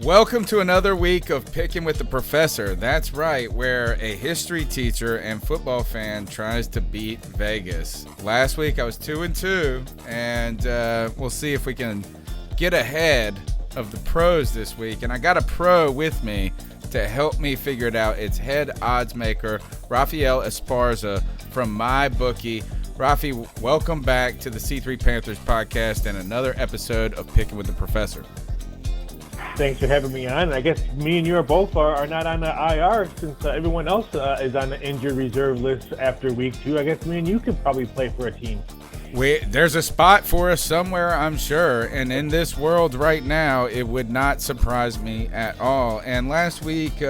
Welcome to another week of Picking with the Professor. That's right, where a history teacher and football fan tries to beat Vegas. Last week I was 2-2, and we'll see if we can get ahead of the pros this week. And I got a pro with me to help me figure it out. It's head odds maker Raphael Esparza from my Bookie. Rafi, welcome back to the C3 Panthers podcast and another episode of Picking with the Professor. Thanks for having me on. I guess me and you are not on the IR since everyone else is on the injured reserve list after week 2. I guess me and you could probably play for a team. There's a spot for us somewhere, I'm sure. And in this world right now, it would not surprise me at all. And last week,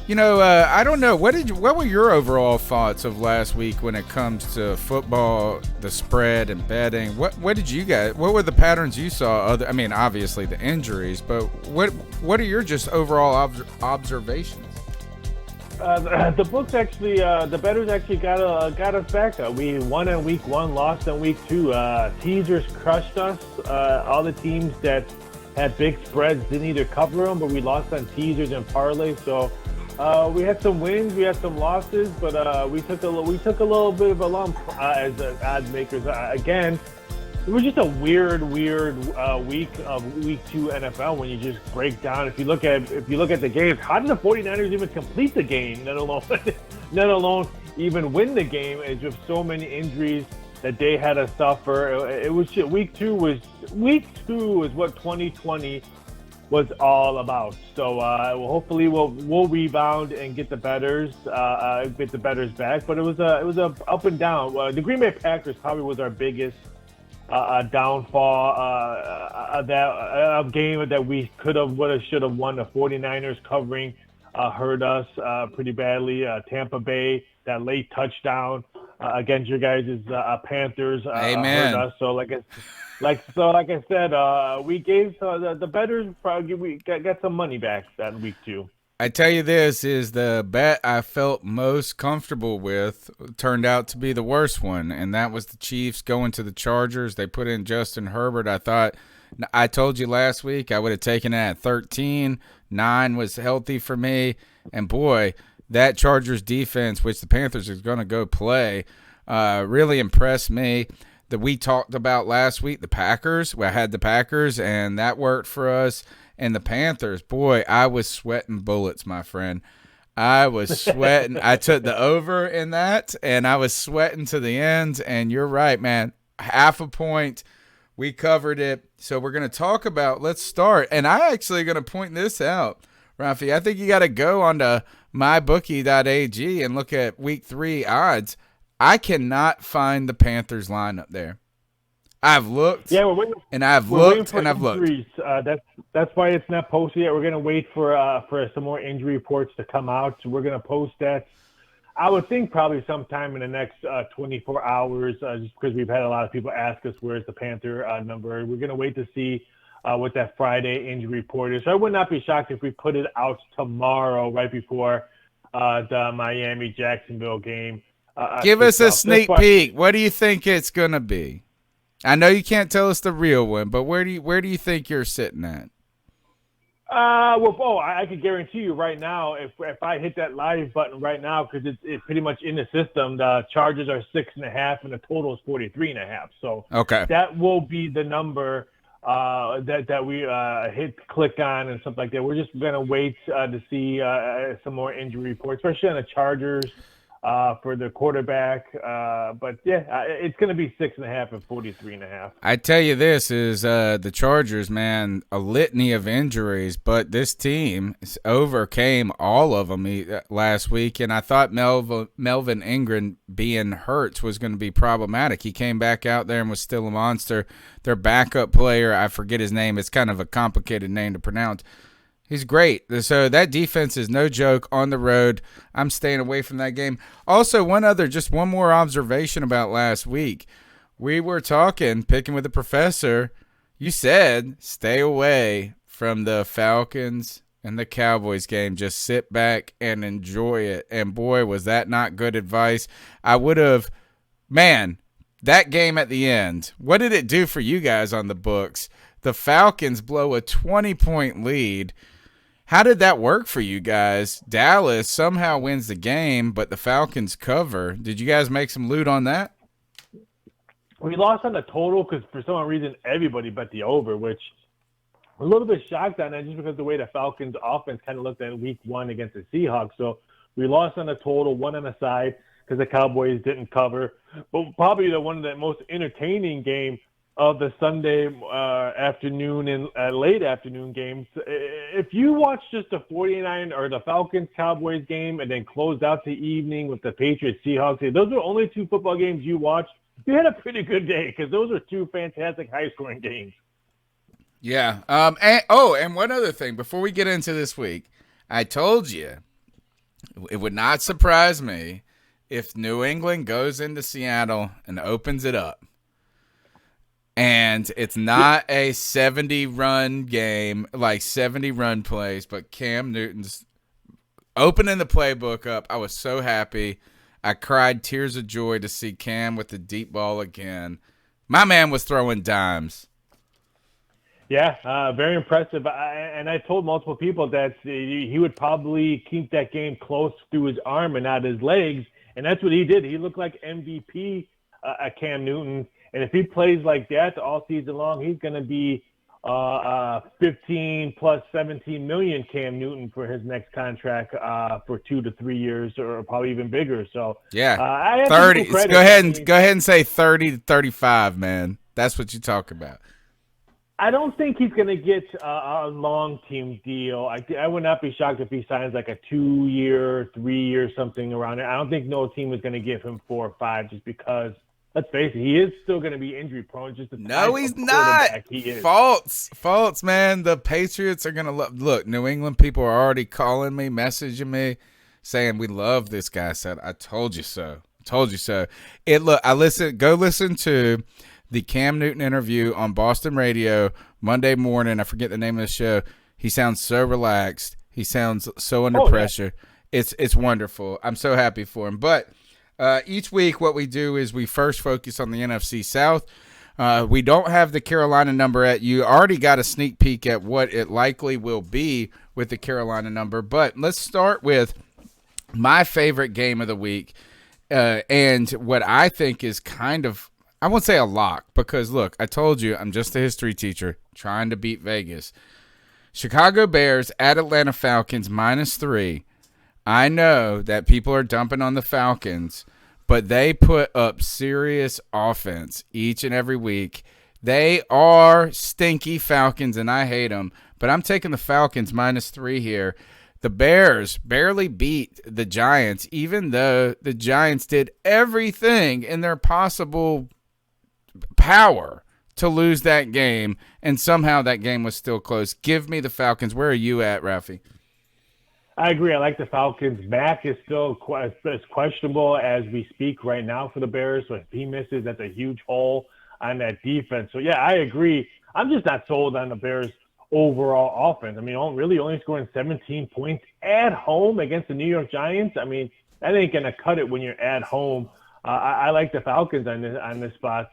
I don't know. What were your overall thoughts of last week when it comes to football, the spread, and betting? What were the patterns you saw? Obviously the injuries, but what are your just overall observations? The books actually, the bettors actually got us back. We won in week 1, lost in week 2. Teasers crushed us. All the teams that had big spreads didn't either cover them, but we lost on teasers and parlays. So. We had some wins, we had some losses, but we took a little bit of a lump as odds makers. Again, it was just a weird week of week 2 NFL when you just break down. If you look at the games, how did the 49ers even complete the game? Let alone even win the game? It's just so many injuries that they had to suffer. It was week 2 was what 2020 was all about. So hopefully we'll rebound and get the bettors back. But it was a up and down. The Green Bay Packers probably was our biggest downfall. That game that we should have won. The 49ers covering hurt us pretty badly. Tampa Bay, that late touchdown against your guys' Panthers hurt us. So like I said, we gave the bettors probably got some money back that week 2. I tell you, this is the bet I felt most comfortable with. Turned out to be the worst one, and that was the Chiefs going to the Chargers. They put in Justin Herbert. I told you last week I would have taken it at 13. 9 was healthy for me, and boy, that Chargers defense, which the Panthers is going to go play, really impressed me. That we talked about last week, the Packers. I had the Packers, and that worked for us. And the Panthers, boy, I was sweating bullets, my friend. I was sweating. I took the over in that, and I was sweating to the end. And you're right, man. Half a point. We covered it. So we're going to talk about, let's start. And I actually going to point this out, Rafi. I think you got to go onto mybookie.ag and look at week 3 odds. I cannot find the Panthers lineup there. I've looked, I've looked. That's why it's not posted yet. We're going to wait for some more injury reports to come out. So we're going to post that, I would think, probably sometime in the next 24 hours, just because we've had a lot of people ask us where's the Panther number. We're going to wait to see what that Friday injury report is. So I would not be shocked if we put it out tomorrow, right before the Miami-Jacksonville game. Give us a sneak peek. What do you think it's going to be? I know you can't tell us the real one, but where do you think you're sitting at? I can guarantee you right now, if I hit that live button right now, because it's pretty much in the system, the charges are 6.5 and the total is 43.5. So okay, that will be the number that we click on and stuff like that. We're just going to wait to see some more injury reports, especially on the Chargers. For the quarterback, but yeah, it's going to be 6.5 and 43.5. I tell you, this is the Chargers, man, a litany of injuries, but this team overcame all of them last week, and I thought Melvin Ingram being hurt was going to be problematic. He came back out there and was still a monster. Their backup player, I forget his name. It's kind of a complicated name to pronounce. He's great. So that defense is no joke on the road. I'm staying away from that game. Also, one more observation about last week. We were picking with the professor. You said stay away from the Falcons and the Cowboys game. Just sit back and enjoy it. And boy, was that not good advice. I would have, man, that game at the end, what did it do for you guys on the books? the Falcons blow a 20-point lead. How did that work for you guys? Dallas somehow wins the game, but the Falcons cover. Did you guys make some loot on that? We lost on the total because for some reason everybody bet the over, which I'm a little bit shocked on that just because of the way the Falcons offense kind of looked at week 1 against the Seahawks. So we lost on the total, 1 on the side because the Cowboys didn't cover. But probably one of the most entertaining game of the Sunday afternoon and late afternoon games. If you watch just the 49 or the Falcons Cowboys game and then closed out the evening with the Patriots Seahawks, those are only 2 football games you watched. You had a pretty good day because those are 2 fantastic high scoring games. Yeah. And one other thing before we get into this week, I told you it would not surprise me if New England goes into Seattle and opens it up. And it's not a 70-run game, like 70-run plays, but Cam Newton's opening the playbook up. I was so happy. I cried tears of joy to see Cam with the deep ball again. My man was throwing dimes. Yeah, very impressive. And I told multiple people that he would probably keep that game close to his arm and not his legs. And that's what he did. He looked like MVP Cam Newton. And if he plays like that all season long, he's going to be 15 plus 17 million Cam Newton for his next contract for 2 to 3 years, or probably even bigger. So yeah, 30. Go ahead and say 30 to 35, man. That's what you talk about. I don't think he's going to get a long team deal. I would not be shocked if he signs like a 2-year, 3-year, something around it. I don't think no team is going to give him 4 or 5 just because. Let's face it, he is still going to be injury prone. No, he's not. He is. False, man. The Patriots are going to look. New England people are already calling me, messaging me, saying we love this guy. I said, I told you so. Told you so. Go listen to the Cam Newton interview on Boston radio Monday morning. I forget the name of the show. He sounds so relaxed. He sounds so under pressure. Yeah. It's wonderful. I'm so happy for him. But each week what we do is we first focus on the NFC South. We don't have the Carolina number at you. Already got a sneak peek at what it likely will be with the Carolina number. But let's start with my favorite game of the week and what I think is kind of, I won't say a lock because, look, I told you I'm just a history teacher trying to beat Vegas. Chicago Bears at Atlanta Falcons -3. I know that people are dumping on the Falcons, but they put up serious offense each and every week. They are stinky Falcons, and I hate them, but I'm taking the Falcons -3 here. The Bears barely beat the Giants, even though the Giants did everything in their possible power to lose that game, and somehow that game was still close. Give me the Falcons. Where are you at, Rafi? I agree. I like the Falcons. Mac is still as questionable as we speak right now for the Bears. So if he misses, that's a huge hole on that defense. So, yeah, I agree. I'm just not sold on the Bears' overall offense. I mean, really only scoring 17 points at home against the New York Giants. I mean, that ain't going to cut it when you're at home. I like the Falcons on this spot.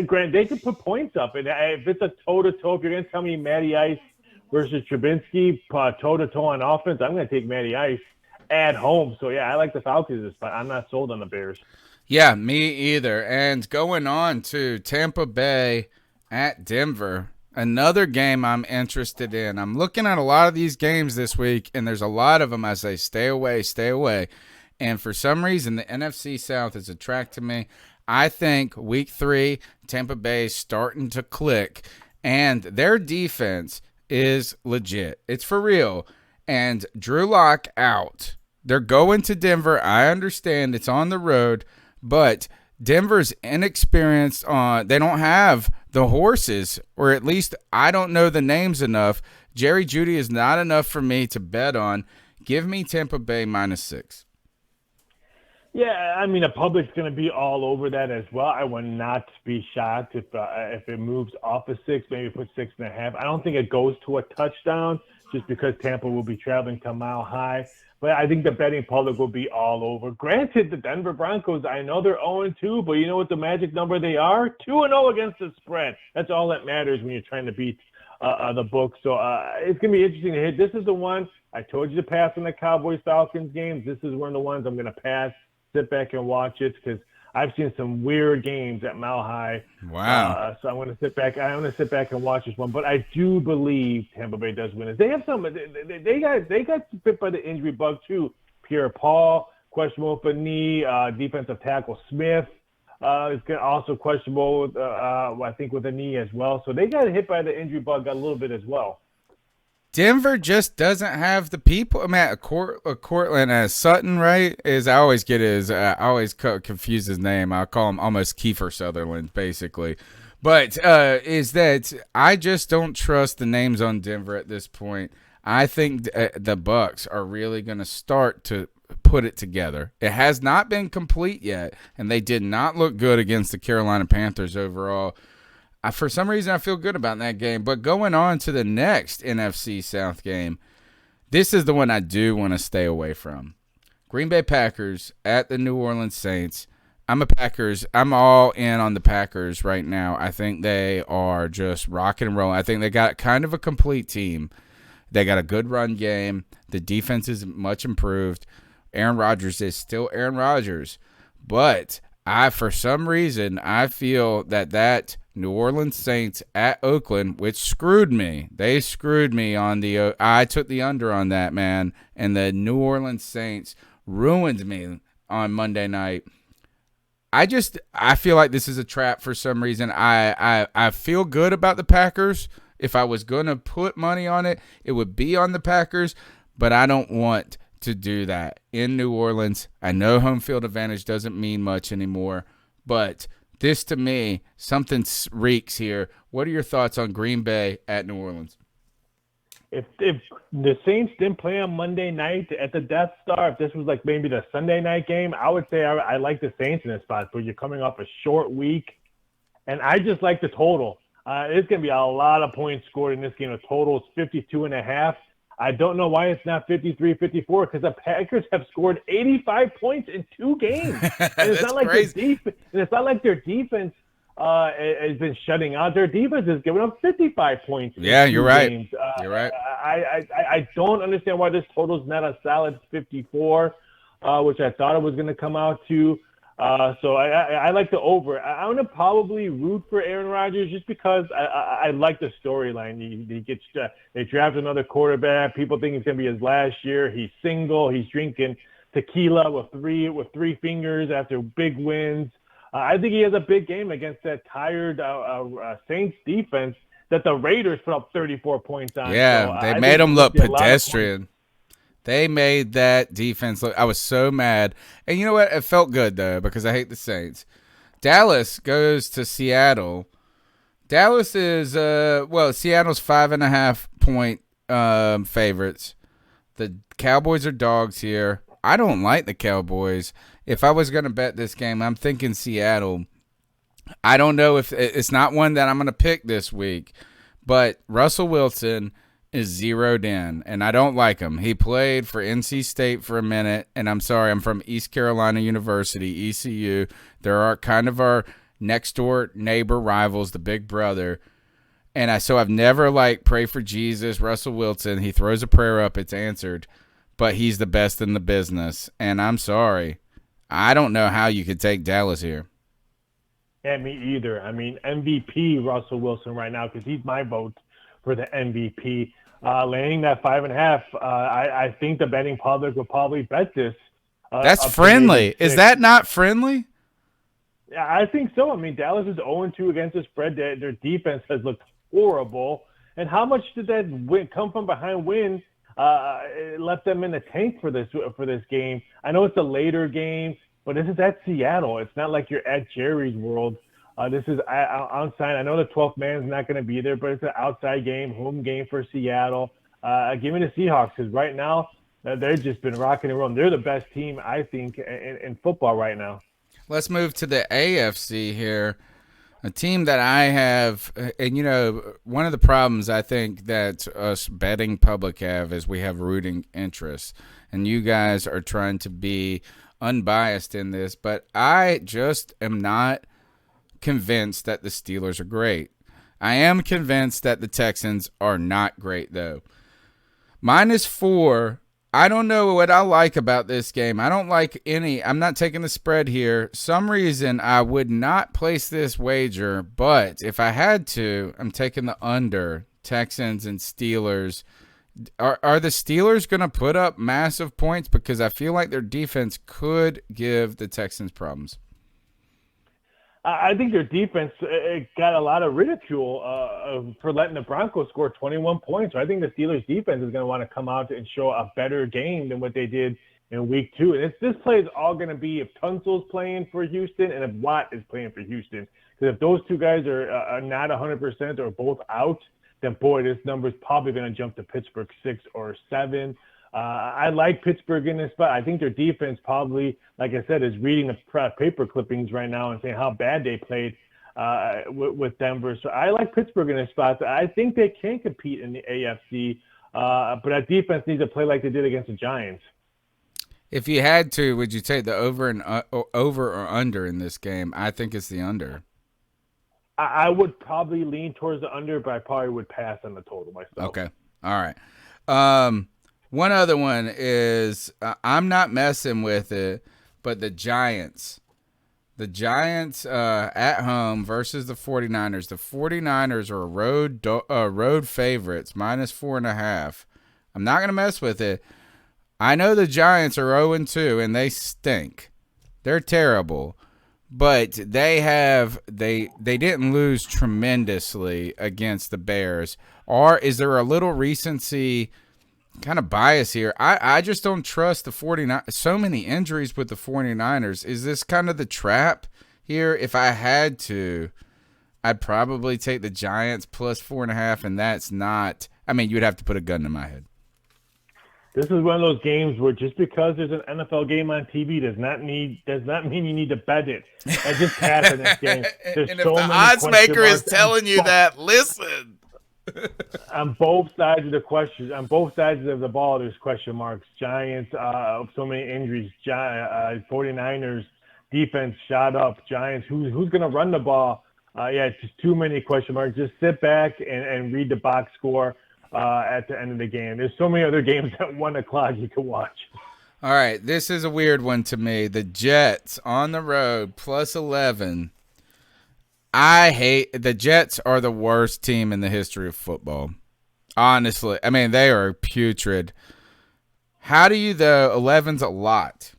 Grant, they could put points up. And if it's a toe-to-toe, if you're going to tell me Matty Ice versus Trubinsky, toe-to-toe on offense, I'm going to take Matty Ice at home. So, yeah, I like the Falcons this spot. I'm not sold on the Bears. Yeah, me either. And going on to Tampa Bay at Denver, another game I'm interested in. I'm looking at a lot of these games this week, and there's a lot of them I say, stay away, stay away. And for some reason, the NFC South is attracting me. I think week 3, Tampa Bay is starting to click, and their defense is legit. It's for real. And Drew Lock out. They're going to Denver. I understand it's on the road, but Denver's inexperienced on. They don't have the horses, or at least I don't know the names enough. Jerry Jeudy is not enough for me to bet on. Give me Tampa Bay -6. Yeah, I mean the public's going to be all over that as well. I would not be shocked if it moves off of 6, maybe put 6.5. I don't think it goes to a touchdown just because Tampa will be traveling to Mile High. But I think the betting public will be all over. Granted, the Denver Broncos, I know they're 0-2, but you know what the magic number they are? 2-0 against the spread. That's all that matters when you're trying to beat the book. So it's going to be interesting to hit. This is the one I told you to pass on the Cowboys Falcons games. This is one of the ones I'm going to pass. Sit back and watch it because I've seen some weird games at Mile High. Wow. So I'm going to sit back. I'm going to sit back and watch this one. But I do believe Tampa Bay does win it. They have some. They got bit by the injury bug too. Pierre Paul questionable for knee. Defensive tackle Smith is also questionable. I think with a knee as well. So they got hit by the injury bug a little bit as well. Denver just doesn't have the people. I mean, Cortland Sutton, right? I always get I always confuse his name. I call him almost Kiefer Sutherland, basically. But is that I just don't trust the names on Denver at this point. I think the Bucs are really going to start to put it together. It has not been complete yet, and they did not look good against the Carolina Panthers overall. For some reason, I feel good about that game. But going on to the next NFC South game, this is the one I do want to stay away from. Green Bay Packers at the New Orleans Saints. I'm all in on the Packers right now. I think they are just rocking and rolling. I think they got kind of a complete team. They got a good run game. The defense is much improved. Aaron Rodgers is still Aaron Rodgers. But for some reason, I feel that New Orleans Saints at Oakland, which screwed me. They screwed me on I took the under on that, man. And the New Orleans Saints ruined me on Monday night. I feel like this is a trap for some reason. I feel good about the Packers. If I was going to put money on it, it would be on the Packers. But I don't want to do that in New Orleans. I know home field advantage doesn't mean much anymore. But this, to me, something reeks here. What are your thoughts on Green Bay at New Orleans? If the Saints didn't play on Monday night at the Death Star, if this was like maybe the Sunday night game, I would say I like the Saints in this spot. But you're coming off a short week, and I just like the total. It's going to be a lot of points scored in this game. The total is 52.5. I don't know why it's not 53-54 because the Packers have scored 85 points in 2 games. And it's not like crazy. It's not like their defense has been shutting out. Their defense is giving up 55 points. Yeah, you're right. You're right. I don't understand why this total is not a solid 54, which I thought it was going to come out to. So I like the over. I'm going to probably root for Aaron Rodgers just because I like the storyline. They draft another quarterback. People think it's going to be his last year. He's single. He's drinking tequila with three fingers after big wins. I think he has a big game against that tired Saints defense that the Raiders put up 34 points on. Yeah, they made them look pedestrian. They made that defense look – I was so mad. And you know what? It felt good, though, because I hate the Saints. Dallas goes to Seattle. Dallas is Seattle's 5.5-point favorites. The Cowboys are dogs here. I don't like the Cowboys. If I was going to bet this game, I'm thinking Seattle. I don't know if – it's not one that I'm going to pick this week. But Russell Wilson – is zeroed in, and I don't like him. He played for NC State for a minute, and I'm sorry, I'm from East Carolina University, ECU. There are kind of our next-door neighbor rivals, the big brother, and I've never, pray for Jesus, Russell Wilson. He throws a prayer up, it's answered, but he's the best in the business, and I'm sorry. I don't know how you could take Dallas here. Yeah, me either. I mean, MVP Russell Wilson right now, because he's my vote for the MVP. Landing that 5.5, I think the betting public will probably bet this. That's friendly. Is that not friendly? Yeah, I think so. I mean, Dallas is 0-2 against the spread. Their defense has looked horrible. And how much did that come from behind win? It left them in the tank for this game. I know it's a later game, but this is at Seattle. It's not like you're at Jerry's World. This is outside. I know the 12th man is not going to be there, but it's an outside game, home game for Seattle. Give me the Seahawks because right now They've just been rocking and rolling. They're the best team, I think, in football right now. Let's move to the AFC here. A team that I have, and one of the problems I think that us betting public have is we have rooting interests, and you guys are trying to be unbiased in this, but I just am not convinced that the Steelers are great. I am convinced that the Texans are not great, though. -4. I don't know what I like about this game. I don't like any. I'm not taking the spread here. Some reason I would not place this wager, but if I had to, I'm taking the under. Texans and Steelers. Are the Steelers going to put up massive points? Because I feel like their defense could give the Texans problems. I think their defense got a lot of ridicule for letting the Broncos score 21 points. I think the Steelers defense is going to want to come out and show a better game than what they did in week 2. And this play is all going to be if Tunsil's playing for Houston and if Watt is playing for Houston. Because if those two guys are not 100% or both out, then, boy, this number is probably going to jump to Pittsburgh 6 or 7. I like Pittsburgh in this spot. I think their defense probably, like I said, is reading the paper clippings right now and saying how bad they played with Denver. So I like Pittsburgh in this spot. I think they can compete in the AFC, but that defense needs to play like they did against the Giants. If you had to, would you take the over or under in this game? I think it's the under. I would probably lean towards the under, but I probably would pass on the total myself. Okay. All right. One other one is I'm not messing with it, but the Giants. The Giants at home versus the 49ers. The 49ers are road favorites, -4.5. I'm not going to mess with it. I know the Giants are 0-2, and they stink. They're terrible. But they didn't lose tremendously against the Bears. Or is there a little recency kind of bias here? I just don't trust the 49ers. So many injuries with the 49ers. Is this kind of the trap here? If I had to, I'd probably take the Giants +4.5, and that's not – I mean, you'd have to put a gun to my head. This is one of those games where just because there's an NFL game on TV does not mean you need to bet it. I just pass in this game. There's and if the odds maker is telling you that, listen. On both sides of the questions, on both sides of the ball, there's question marks. Giants, so many injuries. 49ers defense shot up. Giants, who's going to run the ball? It's just too many question marks. Just sit back and read the box score. At the end of the game. There's so many other games at 1 o'clock you can watch. All right, this is a weird one to me. The Jets on the road +11. The Jets are the worst team in the history of football. Honestly, I mean, they are putrid. How do you, though? 11's a lot.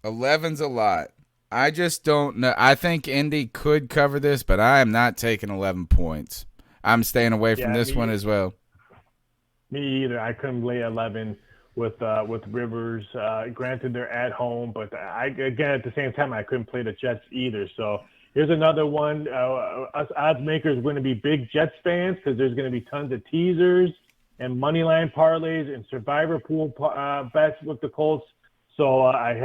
11's a lot. I just don't know. I think Indy could cover this, but I am not taking 11 points. I'm staying away from this one as well. Me either. I couldn't lay 11 with Rivers. Granted, they're at home, but at the same time, I couldn't play the Jets either. So here's another one. Us odds makers are going to be big Jets fans because there's going to be tons of teasers and money line parlays and survivor pool bets with the Colts. So I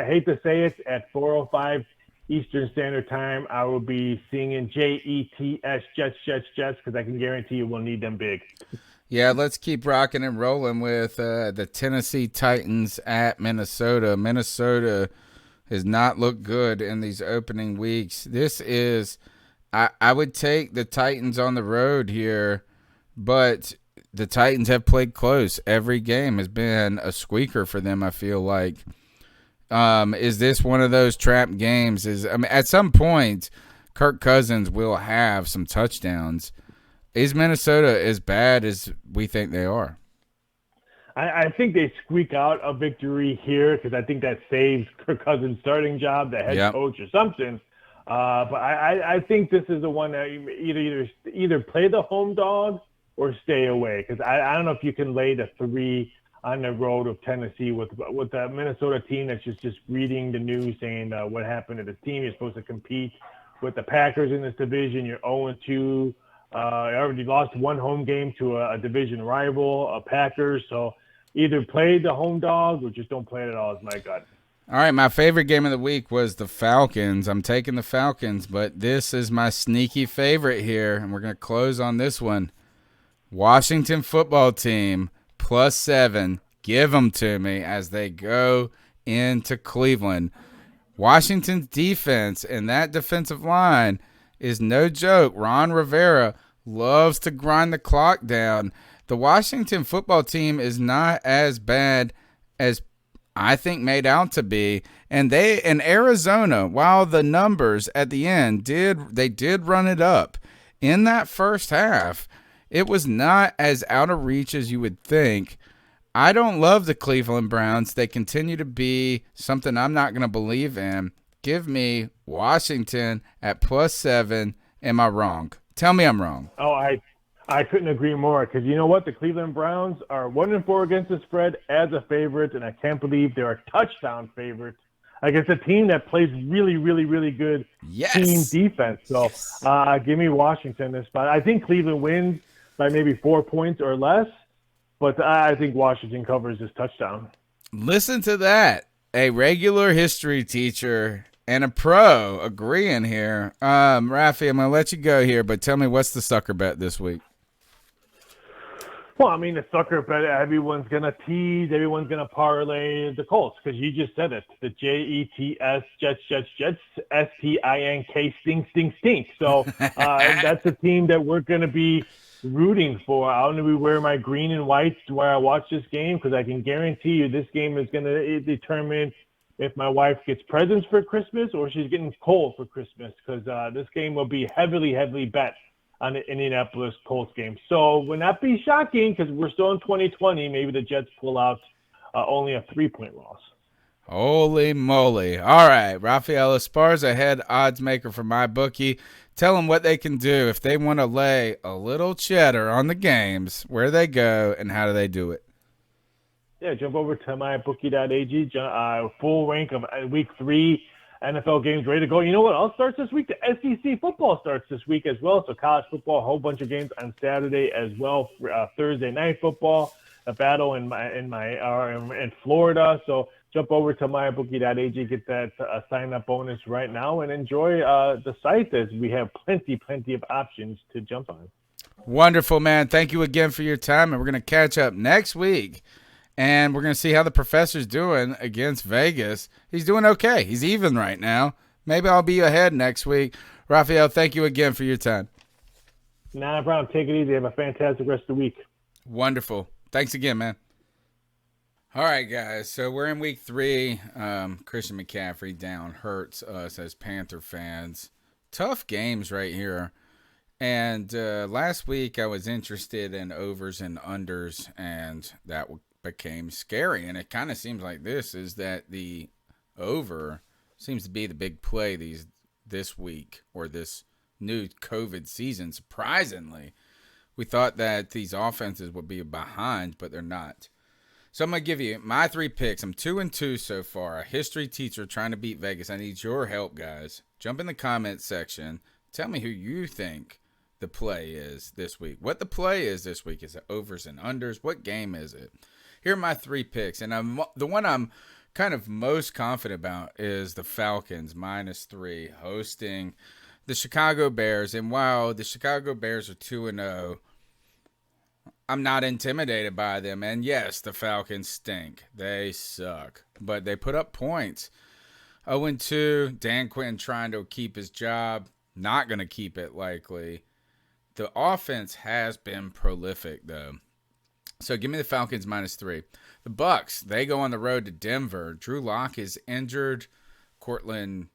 hate to say it, at 4:05 Eastern Standard Time, I will be singing Jets, Jets, because I can guarantee you we'll need them big. Yeah, let's keep rocking and rolling with the Tennessee Titans at Minnesota. Minnesota has not looked good in these opening weeks. This is, I would take the Titans on the road here, but the Titans have played close. Every game has been a squeaker for them, I feel like. Is this one of those trap games? At some point, Kirk Cousins will have some touchdowns. Is Minnesota as bad as we think they are? I think they squeak out a victory here because I think that saves Kirk Cousins' starting job, the head coach or something. But I think this is the one that either play the home dog or stay away because I don't know if you can lay the 3 on the road of Tennessee with the Minnesota team that's just reading the news saying what happened to this team. You're supposed to compete with the Packers in this division. You're 0-2. I already lost one home game to a division rival, Packers. So either play the home dog or just don't play it at all. Is my gut. All right, my favorite game of the week was the Falcons. I'm taking the Falcons, but this is my sneaky favorite here, and we're going to close on this one. Washington football team +7. Give them to me as they go into Cleveland. Washington's defense and that defensive line is no joke. Ron Rivera loves to grind the clock down. The Washington football team is not as bad as I think made out to be. And they in Arizona, while the numbers at the end did run it up in that first half, it was not as out of reach as you would think. I don't love the Cleveland Browns. They continue to be something I'm not going to believe in. Give me Washington at +7. Am I wrong? Tell me I'm wrong. Oh, I couldn't agree more, because you know what? The Cleveland Browns are 1-4 against the spread as a favorite, and I can't believe they're a touchdown favorite against a team that plays really, really, really good team defense. So give me Washington this spot. I think Cleveland wins by maybe 4 points or less, but I think Washington covers this touchdown. Listen to that. A regular history teacher and a pro agreeing here. Rafi, I'm going to let you go here, but tell me, what's the sucker bet this week? Well, I mean, the sucker bet, everyone's going to tease, everyone's going to parlay the Colts, because you just said it. The Jets, Jets, S-T-I-N-K, stink. So that's a team that we're going to be rooting for. I'm going to be wearing my green and whites where I watch this game, because I can guarantee you this game is going to determine if my wife gets presents for Christmas or she's getting coal for Christmas, because this game will be heavily bet on the Indianapolis Colts game. So would not be shocking, because we're still in 2020. Maybe the Jets pull out only a 3-point loss. Holy moly. All right, Raphael Esparza, head odds maker for my bookie. Tell them what they can do if they want to lay a little cheddar on the games, where they go, and how do they do it. Yeah, jump over to mybookie.ag. Full rank of Week 3 NFL games ready to go. You know what else starts this week? The SEC football starts this week as well. So college football, a whole bunch of games on Saturday as well. Thursday night football, a battle in Florida. So jump over to mybookie.ag, get that sign-up bonus right now, and enjoy the site, as we have plenty of options to jump on. Wonderful, man. Thank you again for your time, and we're going to catch up next week. And we're going to see how the professor's doing against Vegas. He's doing okay. He's even right now. Maybe I'll be ahead next week. Raphael, thank you again for your time. Not a problem. Take it easy. Have a fantastic rest of the week. Wonderful. Thanks again, man. All right, guys. So we're in week 3. Christian McCaffrey down hurts us as Panther fans. Tough games right here. And last week I was interested in overs and unders, and that became scary. And it kind of seems like this is that the over seems to be the big play this week, or this new COVID season. Surprisingly, we thought that these offenses would be behind, but they're not. So I'm going to give you my 3 picks. I'm 2-2 so far. A history teacher trying to beat Vegas. I need your help, guys. Jump in the comments section. Tell me who you think the play is this week. What the play is this week. Is it overs and unders? What game is it? Here are my 3 picks, and the one I'm kind of most confident about is the Falcons -3 hosting the Chicago Bears. And while the Chicago Bears are 2-0, I'm not intimidated by them. And yes, the Falcons stink. They suck, but they put up points. 0-2, Dan Quinn trying to keep his job, not going to keep it likely. The offense has been prolific, though. So give me the Falcons -3. The Bucks, they go on the road to Denver. Drew Lock is injured. Cortland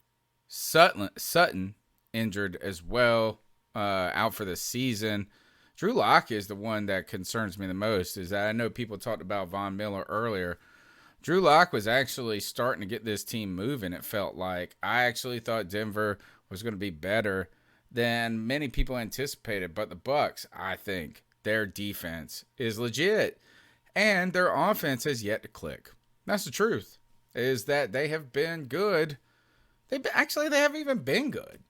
Sutton injured as well, out for the season. Drew Lock is the one that concerns me the most. Is that I know people talked about Von Miller earlier. Drew Lock was actually starting to get this team moving, it felt like. I actually thought Denver was going to be better than many people anticipated. But the Bucks, I think, their defense is legit, and their offense has yet to click. That's the truth, is that they have been good. They haven't even been good,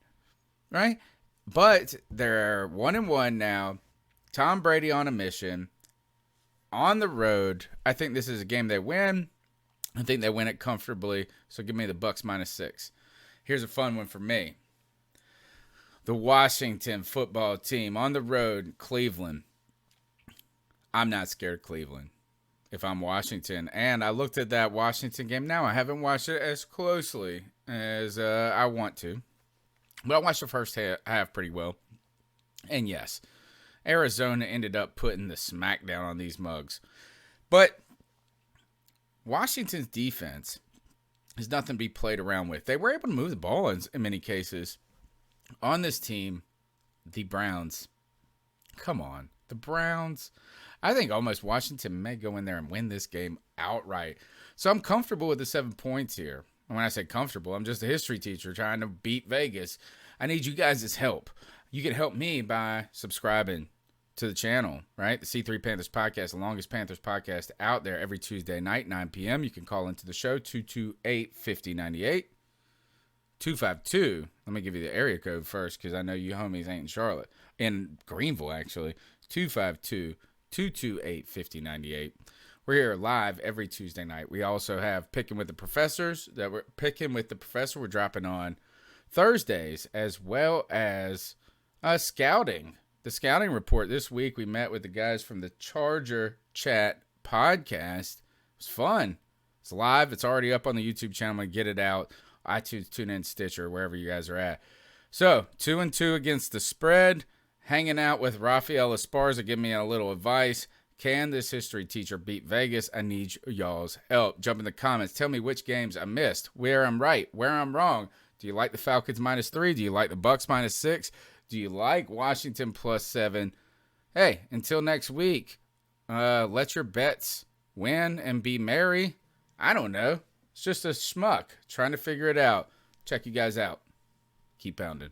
right? But they're 1-1 now. Tom Brady on a mission. On the road, I think this is a game they win. I think they win it comfortably. So give me the Bucks -6. Here's a fun one for me. The Washington football team on the road, Cleveland. I'm not scared of Cleveland if I'm Washington. And I looked at that Washington game. Now, I haven't watched it as closely as I want to. But I watched the first half pretty well. And yes, Arizona ended up putting the smackdown on these mugs. But Washington's defense is nothing to be played around with. They were able to move the ball in many cases. On this team, the Browns. Come on. The Browns. I think almost Washington may go in there and win this game outright. So I'm comfortable with the 7 points here. And when I say comfortable, I'm just a history teacher trying to beat Vegas. I need you guys' help. You can help me by subscribing to the channel, right? The C3 Panthers podcast, the longest Panthers podcast out there, every Tuesday night, 9 p.m. You can call into the show, 228-5098. 252. Let me give you the area code first because I know you homies ain't in Charlotte. In Greenville, actually. 252-228-5098. We're here live every Tuesday night. We also have Picking with the Professors. We're dropping on Thursdays, as well as scouting. The scouting report this week, we met with the guys from the Charger Chat podcast. It was fun. It's live. It's already up on the YouTube channel. I'm going to get it out. iTunes, TuneIn, Stitcher, wherever you guys are at. So, 2-2 against the spread. Hanging out with Raphael Esparza, give me a little advice. Can this history teacher beat Vegas? I need y'all's help. Jump in the comments. Tell me which games I missed, where I'm right, where I'm wrong. Do you like the Falcons -3? Do you like the Bucks -6? Do you like Washington +7? Hey, until next week, let your bets win and be merry. I don't know. It's just a schmuck trying to figure it out. Check you guys out. Keep pounding.